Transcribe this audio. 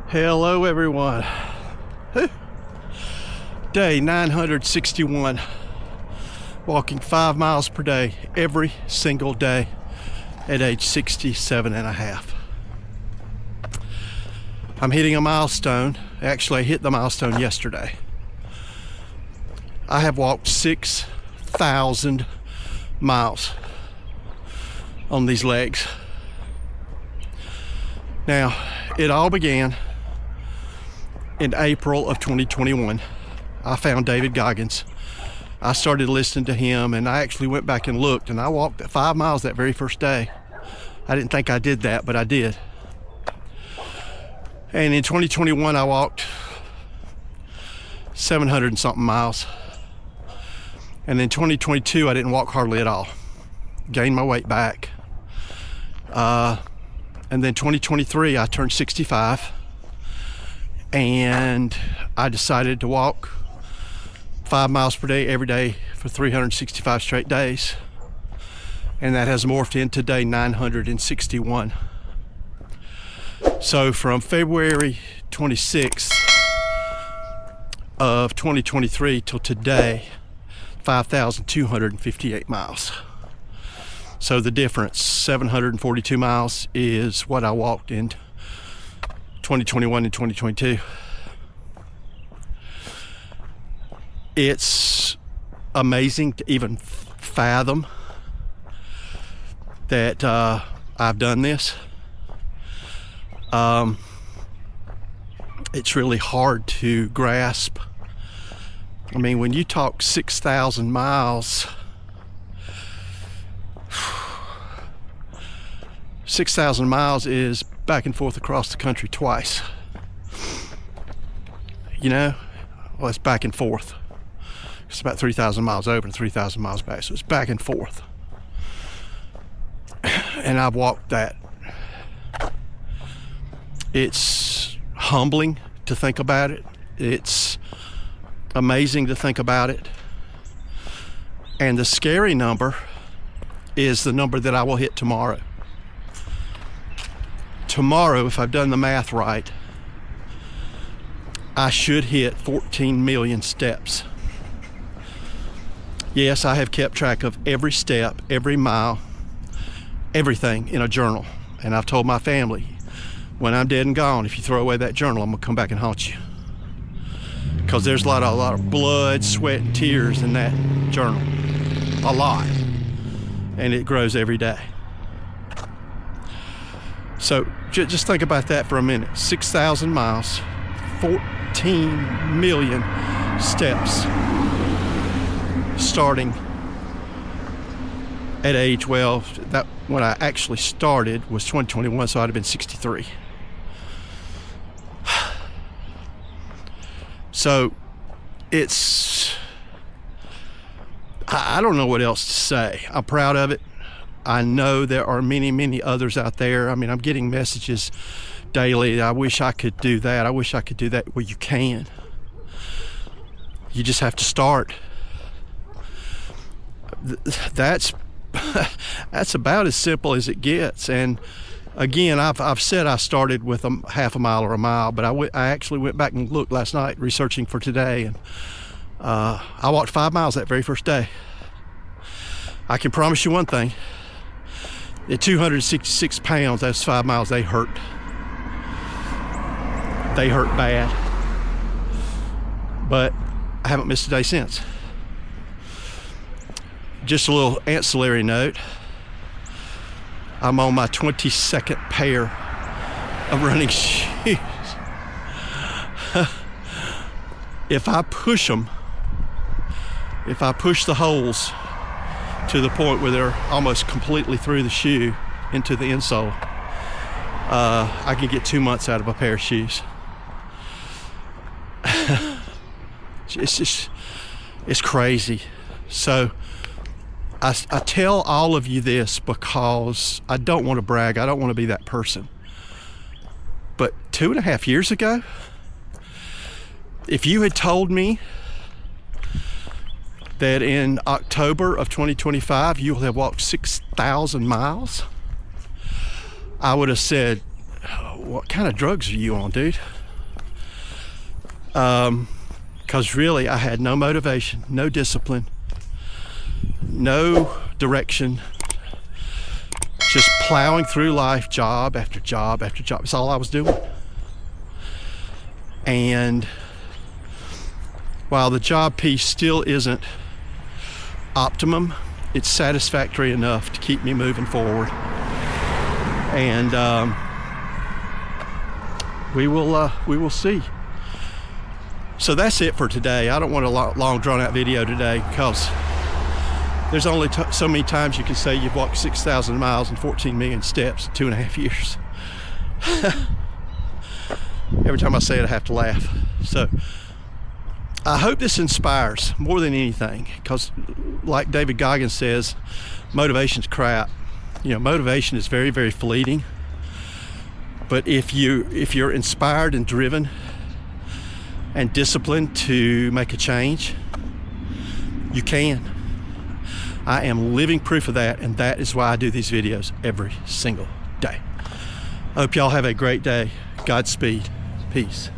Hello everyone. Day 961. Walking 5 miles per day every single day at age 67 and a half. I'm hitting a milestone. Actually, I hit the milestone yesterday. I have walked 6,000 miles on these legs. Now, it all began in April of 2021. I found David Goggins. I started listening to him, and I actually went back and looked, and I walked 5 miles that very first day. I didn't think I did that, but I did. And in 2021, I walked 700 and something miles. And in 2022, I didn't walk hardly at all. Gained my weight back. And then 2023, I turned 65. And I decided to walk 5 miles per day every day for 365 straight days. And that has morphed into day 961. So from February 26th of 2023 till today, 5,258 miles. So the difference, 742 miles, is what I walked in 2021 and 2022. It's amazing to even fathom that I've done this. It's really hard to grasp. I mean, when you talk 6,000 miles, 6,000 miles is back and forth across the country twice. You know, well, it's back and forth. It's about 3,000 miles over and 3,000 miles back, so it's back and forth. And I've walked that. It's humbling to think about it. It's amazing to think about it. And the scary number is the number that I will hit tomorrow. Tomorrow, if I've done the math right, I should hit 14 million steps. Yes, I have kept track of every step, every mile, everything in a journal. And I've told my family, when I'm dead and gone, if you throw away that journal, I'm gonna come back and haunt you. Because there's a lot of blood, sweat, and tears in that journal. A lot. And it grows every day. So just think about that for a minute. 6,000 miles, 14 million steps, starting at age, well, that when I actually started was 2021, so I'd have been 63. So it's, I don't know what else to say. I'm proud of it. I know there are many, many others out there. I mean, I'm getting messages daily. I wish I could do that. I wish I could do that. Well, you can. You just have to start. That's about as simple as it gets. And again, I've said I started with a half a mile or a mile, but I actually went back and looked last night researching for today, and I walked 5 miles that very first day. I can promise you one thing. At 266 pounds, that's 5 miles, they hurt. They hurt bad. But I haven't missed a day since. Just a little ancillary note. I'm on my 22nd pair of running shoes. If I push them, if I push the holes to the point where they're almost completely through the shoe into the insole, I can get 2 months out of a pair of shoes. It's crazy. So I tell all of you this because I don't want to brag. I don't want to be that person. But 2.5 years ago, if you had told me that in October of 2025 you will have walked 6,000 miles, I would have said, what kind of drugs are you on, dude? Because really, I had no motivation, no discipline, no direction, just plowing through life, job after job after job. That's all I was doing. And while the job piece still isn't optimum, it's satisfactory enough to keep me moving forward. And we will see. So that's it for today. I don't want a long drawn out video today because there's only so many times you can say you've walked 6,000 miles and 14 million steps in 2.5 years. Every time I say it, I have to laugh. So I hope this inspires more than anything, because like David Goggins says, motivation's crap. You know, motivation is very, very fleeting. But if you're inspired and driven and disciplined to make a change, you can. I am living proof of that, and that is why I do these videos every single day. I hope y'all have a great day. Godspeed. Peace.